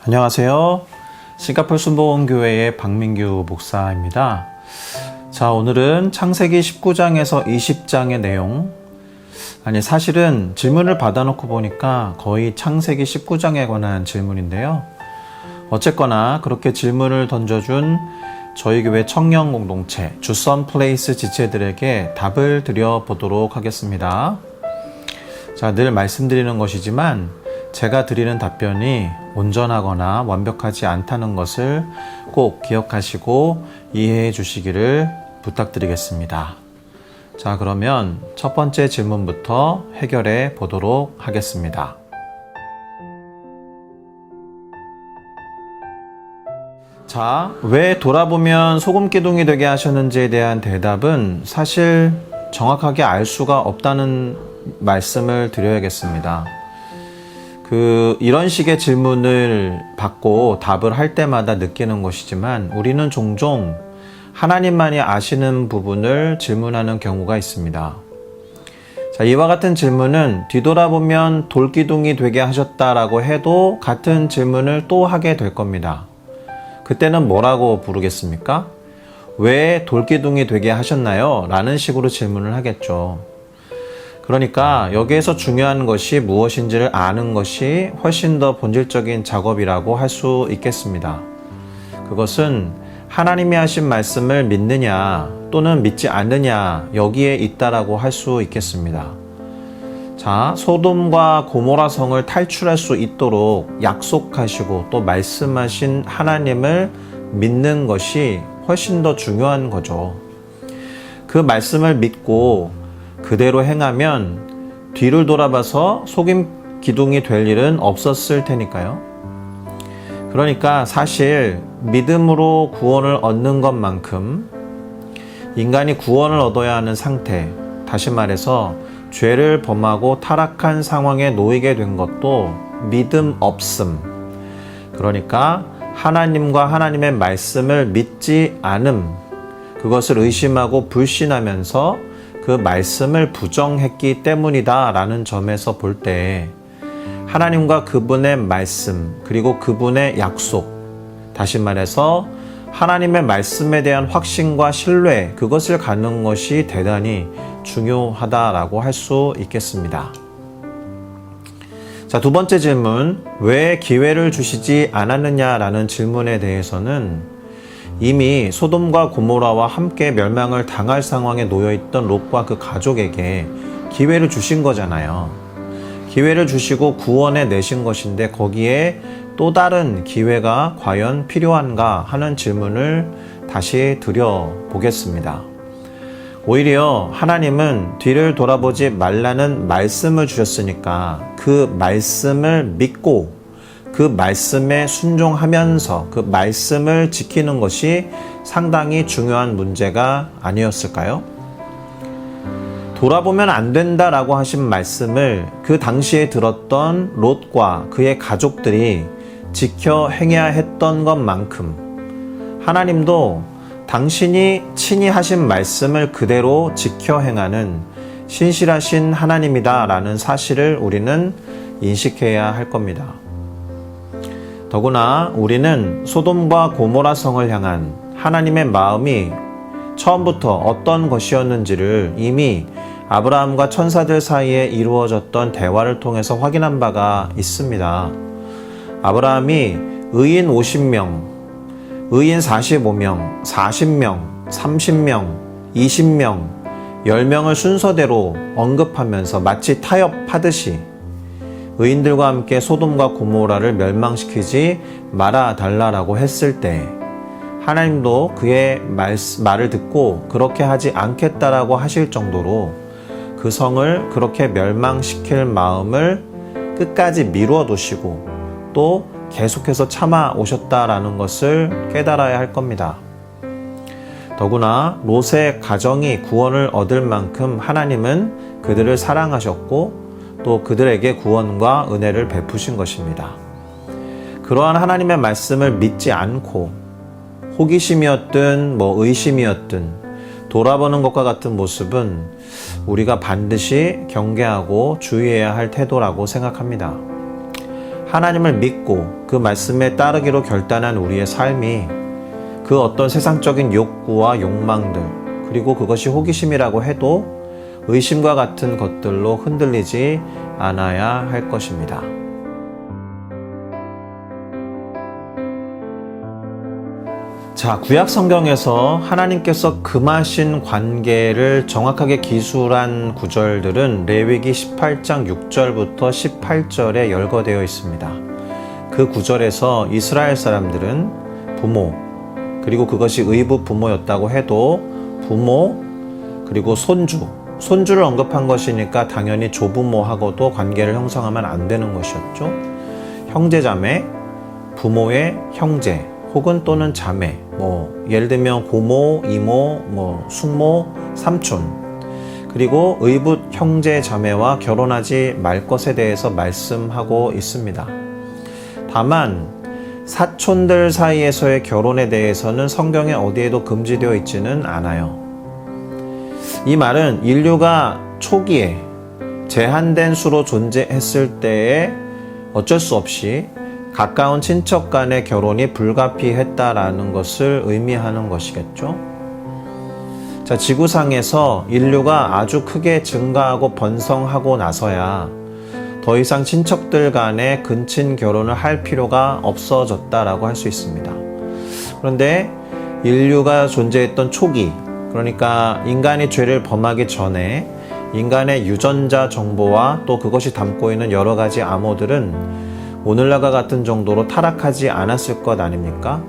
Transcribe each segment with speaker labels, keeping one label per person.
Speaker 1: 안녕하세요. 싱가포르 순복음교회의 박민규 목사입니다. 자, 오늘은 창세기 19장에서 20장의 내용, 사실은 질문을 받아놓고 보니까 거의 창세기 19장에 관한 질문인데요. 어쨌거나 그렇게 질문을 던져준 저희 교회 청년 공동체 주선 플레이스 지체들에게 답을 드려보도록 하겠습니다. 자, 늘 말씀드리는 것이지만 제가 드리는 답변이 온전하거나 완벽하지 않다는 것을 꼭 기억하시고 이해해 주시기를 부탁드리겠습니다. 자, 그러면 첫 번째 질문부터 해결해 보도록 하겠습니다. 자, 왜 돌아보면 소금기둥이 되게 하셨는지에 대한 대답은 사실 정확하게 알 수가 없다는 말씀을 드려야겠습니다. 이런 식의 질문을 받고 답을 할 때마다 느끼는 것이지만 우리는 종종 하나님만이 아시는 부분을 질문하는 경우가 있습니다. 자, 이와 같은 질문은 뒤돌아보면 돌기둥이 되게 하셨다라고 해도 같은 질문을 또 하게 될 겁니다. 그때는 뭐라고 부르겠습니까? 왜 돌기둥이 되게 하셨나요? 라는 식으로 질문을 하겠죠. 그러니까 여기에서 중요한 것이 무엇인지를 아는 것이 훨씬 더 본질적인 작업이라고 할 수 있겠습니다. 그것은 하나님이 하신 말씀을 믿느냐 또는 믿지 않느냐 여기에 있다라고 할 수 있겠습니다. 자, 소돔과 고모라 성을 탈출할 수 있도록 약속하시고 또 말씀하신 하나님을 믿는 것이 훨씬 더 중요한 거죠. 그 말씀을 믿고 그대로 행하면 뒤를 돌아봐서 속임 기둥이 될 일은 없었을 테니까요. 그러니까 사실 믿음으로 구원을 얻는 것만큼 인간이 구원을 얻어야 하는 상태, 다시 말해서 죄를 범하고 타락한 상황에 놓이게 된 것도 믿음 없음, 그러니까 하나님과 하나님의 말씀을 믿지 않음, 그것을 의심하고 불신하면서 그 말씀을 부정했기 때문이다 라는 점에서 볼 때 하나님과 그분의 말씀 그리고 그분의 약속, 다시 말해서 하나님의 말씀에 대한 확신과 신뢰, 그것을 갖는 것이 대단히 중요하다라고 할 수 있겠습니다. 자, 두 번째 질문, 왜 기회를 주시지 않았느냐라는 질문에 대해서는 이미 소돔과 고모라와 함께 멸망을 당할 상황에 놓여있던 롯과 그 가족에게 기회를 주신 거잖아요. 기회를 주시고 구원해 내신 것인데 거기에 또 다른 기회가 과연 필요한가 하는 질문을 다시 드려보겠습니다. 오히려 하나님은 뒤를 돌아보지 말라는 말씀을 주셨으니까 그 말씀을 믿고 그 말씀에 순종하면서 그 말씀을 지키는 것이 상당히 중요한 문제가 아니었을까요? 돌아보면 안 된다라고 하신 말씀을 그 당시에 들었던 롯과 그의 가족들이 지켜 행해야 했던 것만큼 하나님도 당신이 친히 하신 말씀을 그대로 지켜 행하는 신실하신 하나님이다라는 사실을 우리는 인식해야 할 겁니다. 더구나 우리는 소돔과 고모라 성을 향한 하나님의 마음이 처음부터 어떤 것이었는지를 이미 아브라함과 천사들 사이에 이루어졌던 대화를 통해서 확인한 바가 있습니다. 아브라함이 의인 50명, 의인 45명, 40명, 30명, 20명, 10명을 순서대로 언급하면서 마치 타협하듯이 의인들과 함께 소돔과 고모라를 멸망시키지 말아달라고 했을 때 하나님도 그의 말을 듣고 그렇게 하지 않겠다라고 하실 정도로 그 성을 그렇게 멸망시킬 마음을 끝까지 미루어 두시고 또 계속해서 참아 오셨다라는 것을 깨달아야 할 겁니다. 더구나 롯의 가정이 구원을 얻을 만큼 하나님은 그들을 사랑하셨고 또 그들에게 구원과 은혜를 베푸신 것입니다. 그러한 하나님의 말씀을 믿지 않고 호기심이었든 의심이었든 돌아보는 것과 같은 모습은 우리가 반드시 경계하고 주의해야 할 태도라고 생각합니다. 하나님을 믿고 그 말씀에 따르기로 결단한 우리의 삶이 그 어떤 세상적인 욕구와 욕망들, 그리고 그것이 호기심이라고 해도 의심과 같은 것들로 흔들리지 않아야 할 것입니다. 자, 구약 성경에서 하나님께서 금하신 관계를 정확하게 기술한 구절들은 레위기 18장 6절부터 18절에 열거되어 있습니다. 그 구절에서 이스라엘 사람들은 부모, 그리고 그것이 의부 부모였다고 해도 부모, 그리고 손주를 언급한 것이니까 당연히 조부모하고도 관계를 형성하면 안 되는 것이었죠. 형제자매, 부모의 형제, 혹은 또는 자매, 예를 들면 고모, 이모, 숙모, 삼촌, 그리고 의붓 형제 자매와 결혼하지 말 것에 대해서 말씀하고 있습니다. 다만 사촌들 사이에서의 결혼에 대해서는 성경에 어디에도 금지되어 있지는 않아요. 이 말은 인류가 초기에 제한된 수로 존재했을 때에 어쩔 수 없이 가까운 친척 간의 결혼이 불가피했다라는 것을 의미하는 것이겠죠. 자, 지구상에서 인류가 아주 크게 증가하고 번성하고 나서야 더 이상 친척들 간의 근친 결혼을 할 필요가 없어졌다라고 할 수 있습니다. 그런데 인류가 존재했던 초기, 그러니까 인간이 죄를 범하기 전에 인간의 유전자 정보와 또 그것이 담고 있는 여러 가지 암호들은 오늘날과 같은 정도로 타락하지 않았을 것 아닙니까?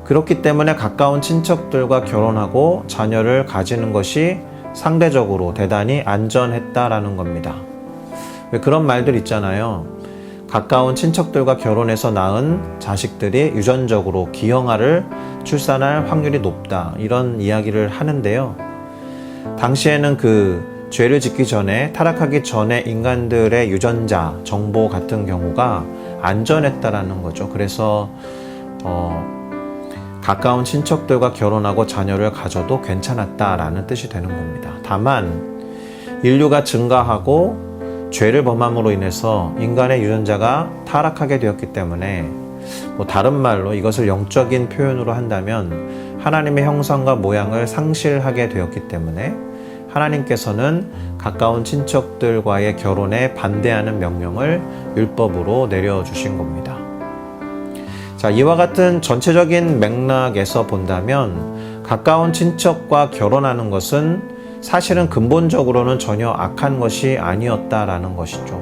Speaker 1: 그렇기 때문에 가까운 친척들과 결혼하고 자녀를 가지는 것이 상대적으로 대단히 안전했다라는 겁니다. 왜 그런 말들 있잖아요. 가까운 친척들과 결혼해서 낳은 자식들이 유전적으로 기형아를 출산할 확률이 높다, 이런 이야기를 하는데요. 당시에는 그 죄를 짓기 전에, 타락하기 전에 인간들의 유전자 정보 같은 경우가 안전했다라는 거죠. 그래서 가까운 친척들과 결혼하고 자녀를 가져도 괜찮았다라는 뜻이 되는 겁니다. 다만 인류가 증가하고 죄를 범함으로 인해서 인간의 유전자가 타락하게 되었기 때문에, 다른 말로 이것을 영적인 표현으로 한다면 하나님의 형상과 모양을 상실하게 되었기 때문에 하나님께서는 가까운 친척들과의 결혼에 반대하는 명령을 율법으로 내려주신 겁니다. 자, 이와 같은 전체적인 맥락에서 본다면 가까운 친척과 결혼하는 것은 사실은 근본적으로는 전혀 악한 것이 아니었다라는 것이죠.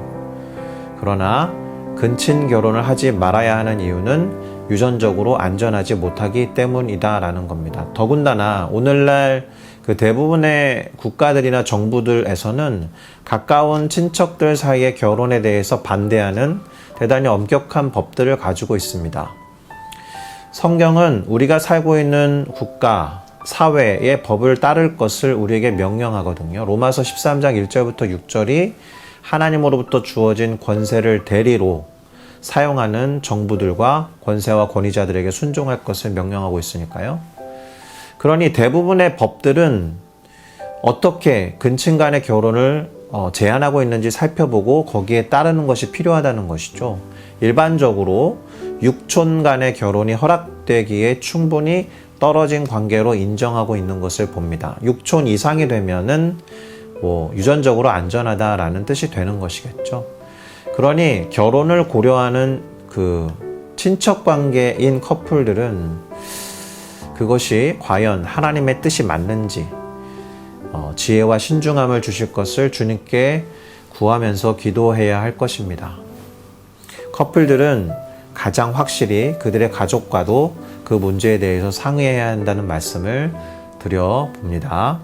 Speaker 1: 그러나 근친 결혼을 하지 말아야 하는 이유는 유전적으로 안전하지 못하기 때문이다라는 겁니다. 더군다나 오늘날 그 대부분의 국가들이나 정부들에서는 가까운 친척들 사이의 결혼에 대해서 반대하는 대단히 엄격한 법들을 가지고 있습니다. 성경은 우리가 살고 있는 국가, 사회의 법을 따를 것을 우리에게 명령하거든요. 로마서 13장 1절부터 6절이 하나님으로부터 주어진 권세를 대리로 사용하는 정부들과 권세와 권위자들에게 순종할 것을 명령하고 있으니까요. 그러니 대부분의 법들은 어떻게 근친 간의 결혼을 제한하고 있는지 살펴보고 거기에 따르는 것이 필요하다는 것이죠. 일반적으로 육촌 간의 결혼이 허락되기에 충분히 떨어진 관계로 인정하고 있는 것을 봅니다. 육촌 이상이 되면은 유전적으로 안전하다라는 뜻이 되는 것이겠죠. 그러니 결혼을 고려하는 그 친척 관계인 커플들은 그것이 과연 하나님의 뜻이 맞는지 지혜와 신중함을 주실 것을 주님께 구하면서 기도해야 할 것입니다. 커플들은 가장 확실히 그들의 가족과도 그 문제에 대해서 상의해야 한다는 말씀을 드려봅니다.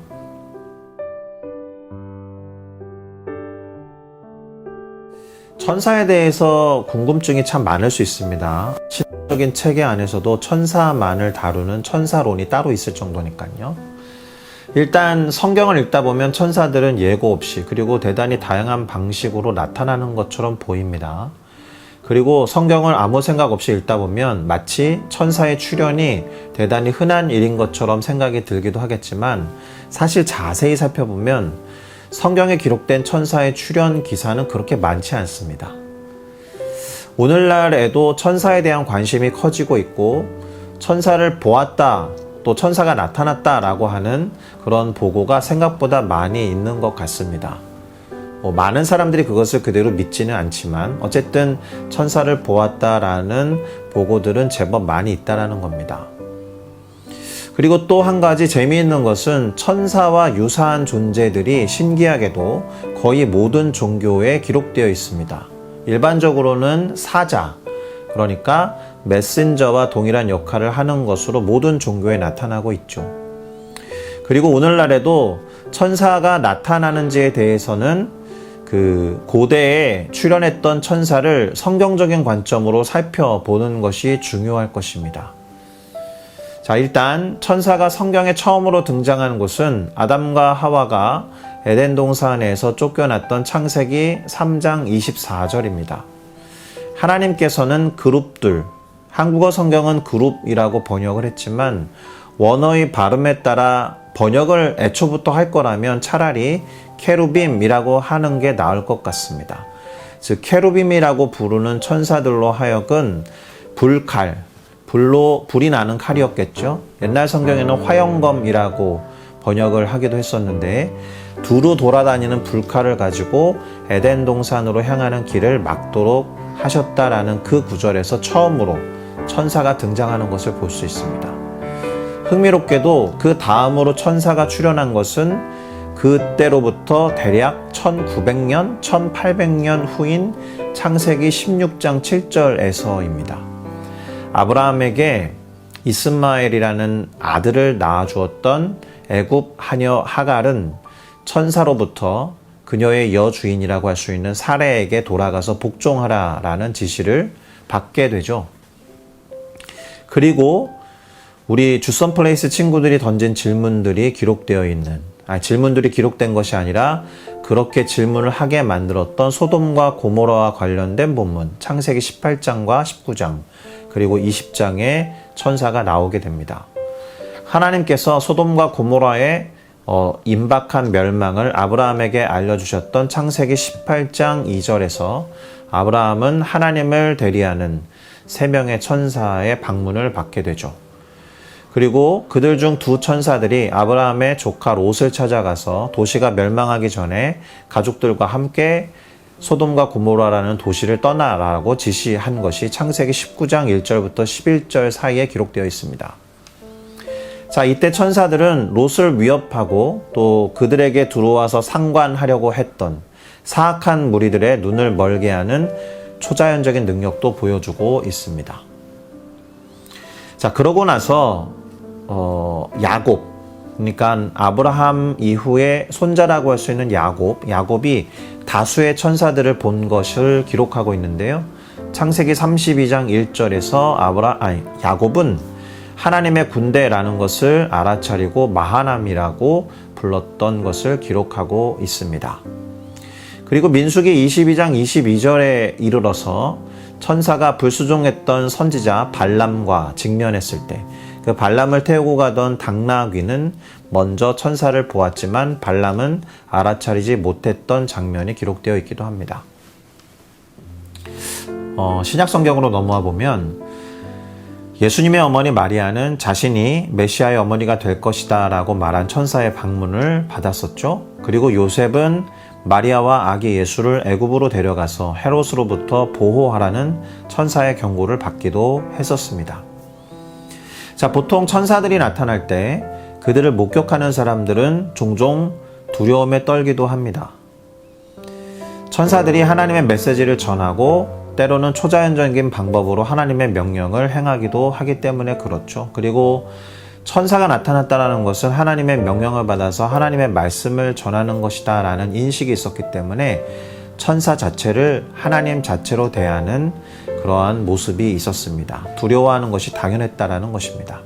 Speaker 1: 천사에 대해서 궁금증이 참 많을 수 있습니다. 신학적인 체계 안에서도 천사만을 다루는 천사론이 따로 있을 정도니까요. 일단 성경을 읽다 보면 천사들은 예고 없이 그리고 대단히 다양한 방식으로 나타나는 것처럼 보입니다. 그리고 성경을 아무 생각 없이 읽다 보면 마치 천사의 출현이 대단히 흔한 일인 것처럼 생각이 들기도 하겠지만 사실 자세히 살펴보면 성경에 기록된 천사의 출현 기사는 그렇게 많지 않습니다. 오늘날에도 천사에 대한 관심이 커지고 있고 천사를 보았다, 또 천사가 나타났다라고 하는 그런 보고가 생각보다 많이 있는 것 같습니다. 많은 사람들이 그것을 그대로 믿지는 않지만 어쨌든 천사를 보았다라는 보고들은 제법 많이 있다라는 겁니다. 그리고 또 한 가지 재미있는 것은 천사와 유사한 존재들이 신기하게도 거의 모든 종교에 기록되어 있습니다. 일반적으로는 사자, 그러니까 메신저와 동일한 역할을 하는 것으로 모든 종교에 나타나고 있죠. 그리고 오늘날에도 천사가 나타나는지에 대해서는 그 고대에 출현했던 천사를 성경적인 관점으로 살펴보는 것이 중요할 것입니다. 자, 일단 천사가 성경에 처음으로 등장하는 곳은 아담과 하와가 에덴 동산에서 쫓겨났던 창세기 3장 24절입니다. 하나님께서는 그룹들, 한국어 성경은 그룹이라고 번역을 했지만 원어의 발음에 따라 번역을 애초부터 할 거라면 차라리 케루빔이라고 하는 게 나을 것 같습니다. 즉 케루빔이라고 부르는 천사들로 하여금 불이 나는 칼이었겠죠. 옛날 성경에는 화영검이라고 번역을 하기도 했었는데 두루 돌아다니는 불칼을 가지고 에덴 동산으로 향하는 길을 막도록 하셨다라는 그 구절에서 처음으로 천사가 등장하는 것을 볼 수 있습니다. 흥미롭게도 그 다음으로 천사가 출현한 것은 그때로부터 대략 1900년, 1800년 후인 창세기 16장 7절에서입니다. 아브라함에게 이스마엘이라는 아들을 낳아주었던 애굽 하녀 하갈은 천사로부터 그녀의 여주인이라고 할 수 있는 사레에게 돌아가서 복종하라라는 지시를 받게 되죠. 그리고 우리 주선플레이스 친구들이 던진 질문들이 기록된 것이 아니라 그렇게 질문을 하게 만들었던 소돔과 고모라와 관련된 본문 창세기 18장과 19장 그리고 20장에 천사가 나오게 됩니다. 하나님께서 소돔과 고모라의 임박한 멸망을 아브라함에게 알려주셨던 창세기 18장 2절에서 아브라함은 하나님을 대리하는 3명의 천사의 방문을 받게 되죠. 그리고 그들 중 2 천사들이 아브라함의 조카 롯을 찾아가서 도시가 멸망하기 전에 가족들과 함께 소돔과 고모라라는 도시를 떠나라고 지시한 것이 창세기 19장 1절부터 11절 사이에 기록되어 있습니다. 자, 이때 천사들은 롯을 위협하고 또 그들에게 들어와서 상관하려고 했던 사악한 무리들의 눈을 멀게 하는 초자연적인 능력도 보여주고 있습니다. 자, 그러고 나서 야곱, 그러니까 아브라함 이후의 손자라고 할 수 있는 야곱이 다수의 천사들을 본 것을 기록하고 있는데요. 창세기 32장 1절에서 야곱은 하나님의 군대라는 것을 알아차리고 마하남이라고 불렀던 것을 기록하고 있습니다. 그리고 민수기 22장 22절에 이르러서 천사가 불수종했던 선지자 발람과 직면했을 때 그 발람을 태우고 가던 당나귀는 먼저 천사를 보았지만 발람은 알아차리지 못했던 장면이 기록되어 있기도 합니다. 신약 성경으로 넘어와 보면 예수님의 어머니 마리아는 자신이 메시아의 어머니가 될 것이다 라고 말한 천사의 방문을 받았었죠. 그리고 요셉은 마리아와 아기 예수를 애굽으로 데려가서 헤롯으로부터 보호하라는 천사의 경고를 받기도 했었습니다. 자, 보통 천사들이 나타날 때 그들을 목격하는 사람들은 종종 두려움에 떨기도 합니다. 천사들이 하나님의 메시지를 전하고 때로는 초자연적인 방법으로 하나님의 명령을 행하기도 하기 때문에 그렇죠. 그리고 천사가 나타났다는 것은 하나님의 명령을 받아서 하나님의 말씀을 전하는 것이다 라는 인식이 있었기 때문에 천사 자체를 하나님 자체로 대하는 그러한 모습이 있었습니다. 두려워하는 것이 당연했다라는 것입니다.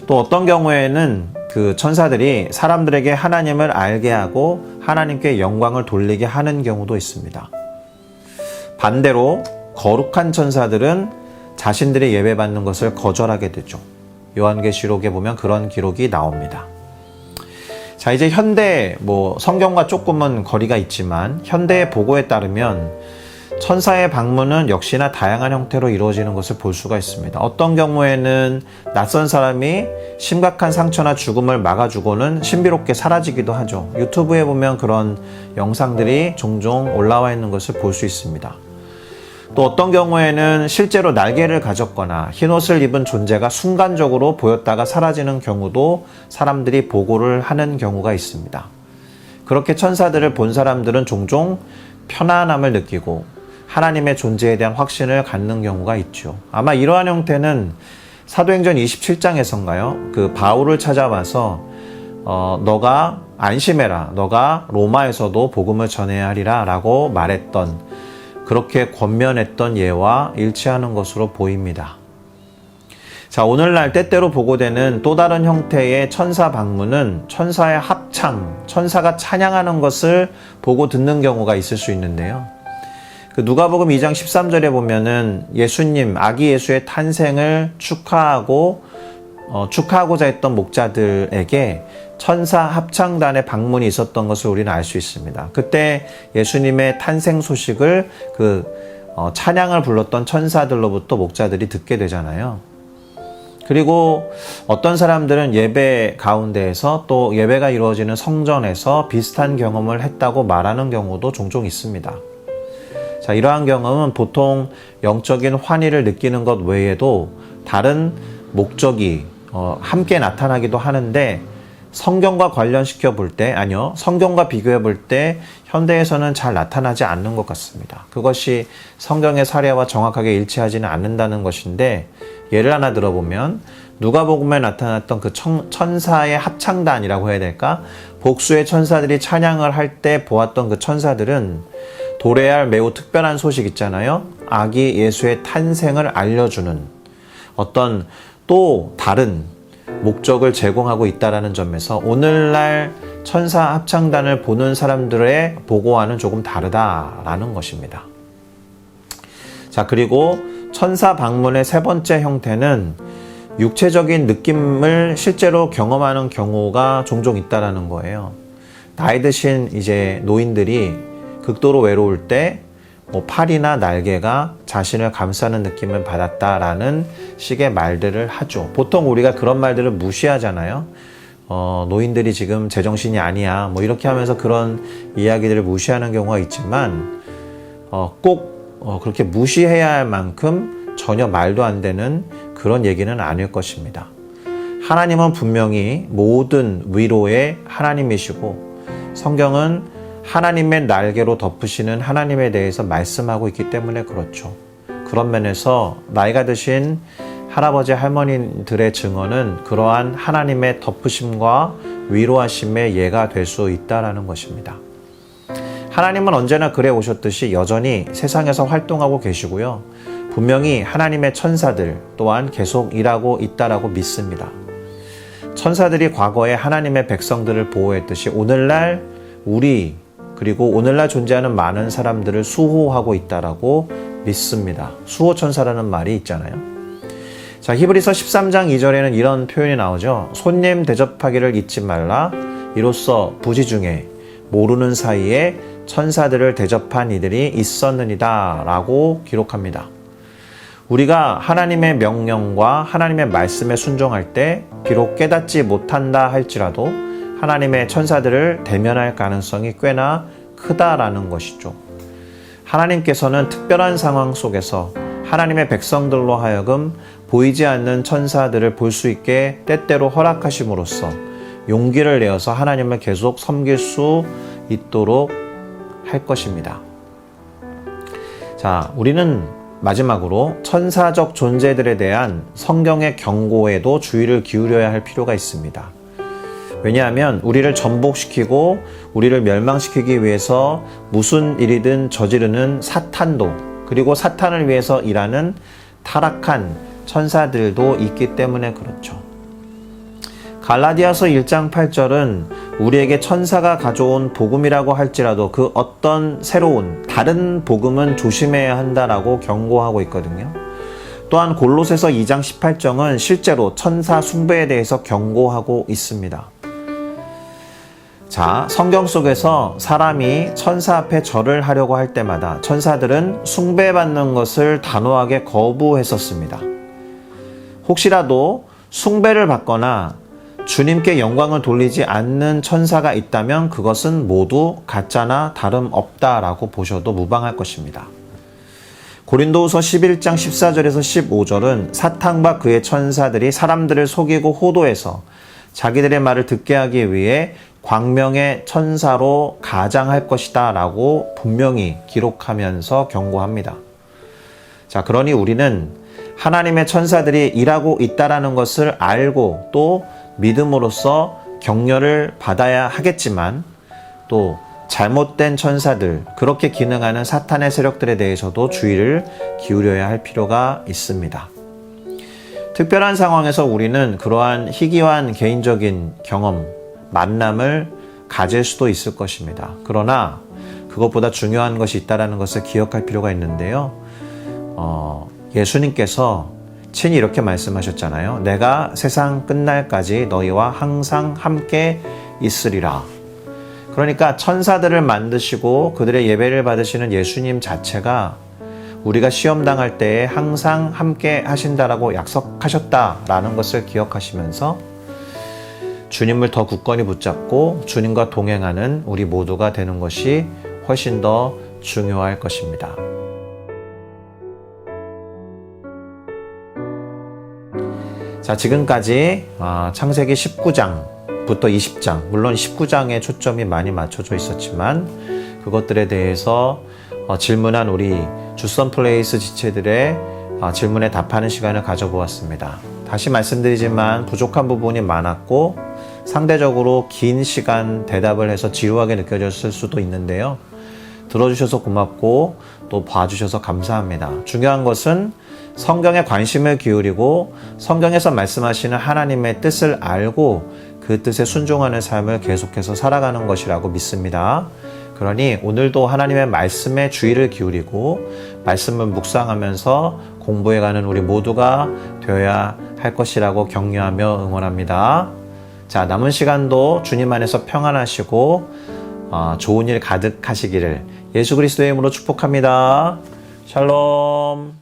Speaker 1: 또 어떤 경우에는 그 천사들이 사람들에게 하나님을 알게 하고 하나님께 영광을 돌리게 하는 경우도 있습니다. 반대로 거룩한 천사들은 자신들이 예배받는 것을 거절하게 되죠. 요한계시록에 보면 그런 기록이 나옵니다. 자, 이제 현대 성경과 조금은 거리가 있지만 현대의 보고에 따르면 천사의 방문은 역시나 다양한 형태로 이루어지는 것을 볼 수가 있습니다. 어떤 경우에는 낯선 사람이 심각한 상처나 죽음을 막아주고는 신비롭게 사라지기도 하죠. 유튜브에 보면 그런 영상들이 종종 올라와 있는 것을 볼 수 있습니다. 또 어떤 경우에는 실제로 날개를 가졌거나 흰옷을 입은 존재가 순간적으로 보였다가 사라지는 경우도 사람들이 보고를 하는 경우가 있습니다. 그렇게 천사들을 본 사람들은 종종 편안함을 느끼고 하나님의 존재에 대한 확신을 갖는 경우가 있죠. 아마 이러한 형태는 사도행전 27장에서인가요? 그 바울을 찾아와서 너가 안심해라. 너가 로마에서도 복음을 전해야 하리라 라고 말했던, 그렇게 권면했던 예와 일치하는 것으로 보입니다. 자, 오늘날 때때로 보고되는 또 다른 형태의 천사 방문은 천사의 합창, 천사가 찬양하는 것을 보고 듣는 경우가 있을 수 있는데요. 그 누가복음 2장 13절에 보면은 예수님, 아기 예수의 탄생을 축하하고자 했던 목자들에게 천사 합창단의 방문이 있었던 것을 우리는 알 수 있습니다. 그때 예수님의 탄생 소식을 찬양을 불렀던 천사들로부터 목자들이 듣게 되잖아요. 그리고 어떤 사람들은 예배 가운데에서 또 예배가 이루어지는 성전에서 비슷한 경험을 했다고 말하는 경우도 종종 있습니다. 자, 이러한 경험은 보통 영적인 환희를 느끼는 것 외에도 다른 목적이 함께 나타나기도 하는데, 성경과 관련시켜 볼 때, 성경과 비교해 볼 때 현대에서는 잘 나타나지 않는 것 같습니다. 그것이 성경의 사례와 정확하게 일치하지는 않는다는 것인데, 예를 하나 들어보면 누가복음에 나타났던 그 천사의 합창단이라고 해야 될까? 복수의 천사들이 찬양을 할 때 보았던 그 천사들은 도래할 매우 특별한 소식 있잖아요. 아기 예수의 탄생을 알려주는 어떤 또 다른 목적을 제공하고 있다는 점에서 오늘날 천사 합창단을 보는 사람들의 보고와는 조금 다르다라는 것입니다. 자, 그리고 천사 방문의 세 번째 형태는 육체적인 느낌을 실제로 경험하는 경우가 종종 있다라는 거예요. 나이 드신 이제 노인들이 극도로 외로울 때 팔이나 날개가 자신을 감싸는 느낌을 받았다라는 식의 말들을 하죠. 보통 우리가 그런 말들을 무시하잖아요. 노인들이 지금 제정신이 아니야. 이렇게 하면서 그런 이야기들을 무시하는 경우가 있지만, 꼭 그렇게 무시해야 할 만큼 전혀 말도 안 되는 그런 얘기는 아닐 것입니다. 하나님은 분명히 모든 위로의 하나님이시고, 성경은 하나님의 날개로 덮으시는 하나님에 대해서 말씀하고 있기 때문에 그렇죠. 그런 면에서 나이가 드신 할아버지 할머니들의 증언은 그러한 하나님의 덮으심과 위로하심의 예가 될 수 있다는 것입니다. 하나님은 언제나 그래 오셨듯이 여전히 세상에서 활동하고 계시고요. 분명히 하나님의 천사들 또한 계속 일하고 있다라고 믿습니다. 천사들이 과거에 하나님의 백성들을 보호했듯이 오늘날 우리 그리고 오늘날 존재하는 많은 사람들을 수호하고 있다라고 믿습니다. 수호천사라는 말이 있잖아요. 자, 히브리서 13장 2절에는 이런 표현이 나오죠. 손님 대접하기를 잊지 말라. 이로써 부지 중에 모르는 사이에 천사들을 대접한 이들이 있었느니라 라고 기록합니다. 우리가 하나님의 명령과 하나님의 말씀에 순종할 때 비록 깨닫지 못한다 할지라도 하나님의 천사들을 대면할 가능성이 꽤나 크다라는 것이죠. 하나님께서는 특별한 상황 속에서 하나님의 백성들로 하여금 보이지 않는 천사들을 볼 수 있게 때때로 허락하심으로써 용기를 내어서 하나님을 계속 섬길 수 있도록 할 것입니다. 자, 우리는 마지막으로 천사적 존재들에 대한 성경의 경고에도 주의를 기울여야 할 필요가 있습니다. 왜냐하면 우리를 전복시키고 우리를 멸망시키기 위해서 무슨 일이든 저지르는 사탄도, 그리고 사탄을 위해서 일하는 타락한 천사들도 있기 때문에 그렇죠. 갈라디아서 1장 8절은 우리에게 천사가 가져온 복음이라고 할지라도 그 어떤 새로운 다른 복음은 조심해야 한다라고 경고하고 있거든요. 또한 골로새서 2장 18절은 실제로 천사 숭배에 대해서 경고하고 있습니다. 자, 성경 속에서 사람이 천사 앞에 절을 하려고 할 때마다 천사들은 숭배받는 것을 단호하게 거부했었습니다. 혹시라도 숭배를 받거나 주님께 영광을 돌리지 않는 천사가 있다면 그것은 모두 가짜나 다름없다라고 보셔도 무방할 것입니다. 고린도후서 11장 14절에서 15절은 사탄과 그의 천사들이 사람들을 속이고 호도해서 자기들의 말을 듣게 하기 위해 광명의 천사로 가장할 것이다 라고 분명히 기록하면서 경고합니다. 자, 그러니 우리는 하나님의 천사들이 일하고 있다라는 것을 알고 또 믿음으로써 격려를 받아야 하겠지만 또 잘못된 천사들, 그렇게 기능하는 사탄의 세력들에 대해서도 주의를 기울여야 할 필요가 있습니다. 특별한 상황에서 우리는 그러한 희귀한 개인적인 경험, 만남을 가질 수도 있을 것입니다. 그러나 그것보다 중요한 것이 있다는 것을 기억할 필요가 있는데요. 예수님께서 친히 이렇게 말씀하셨잖아요. 내가 세상 끝날까지 너희와 항상 함께 있으리라. 그러니까 천사들을 만드시고 그들의 예배를 받으시는 예수님 자체가 우리가 시험 당할 때에 항상 함께 하신다라고 약속하셨다라는 것을 기억하시면서 주님을 더 굳건히 붙잡고 주님과 동행하는 우리 모두가 되는 것이 훨씬 더 중요할 것입니다. 자, 지금까지 창세기 19장부터 20장, 물론 19장에 초점이 많이 맞춰져 있었지만 그것들에 대해서 질문한 우리 주선플레이스 지체들의 질문에 답하는 시간을 가져보았습니다. 다시 말씀드리지만 부족한 부분이 많았고 상대적으로 긴 시간 대답을 해서 지루하게 느껴졌을 수도 있는데요. 들어주셔서 고맙고 또 봐주셔서 감사합니다. 중요한 것은 성경에 관심을 기울이고 성경에서 말씀하시는 하나님의 뜻을 알고 그 뜻에 순종하는 삶을 계속해서 살아가는 것이라고 믿습니다. 그러니 오늘도 하나님의 말씀에 주의를 기울이고 말씀을 묵상하면서 공부해가는 우리 모두가 되어야 할 것이라고 격려하며 응원합니다. 자, 남은 시간도 주님 안에서 평안하시고 좋은 일 가득하시기를 예수 그리스도의 이름으로 축복합니다. 샬롬.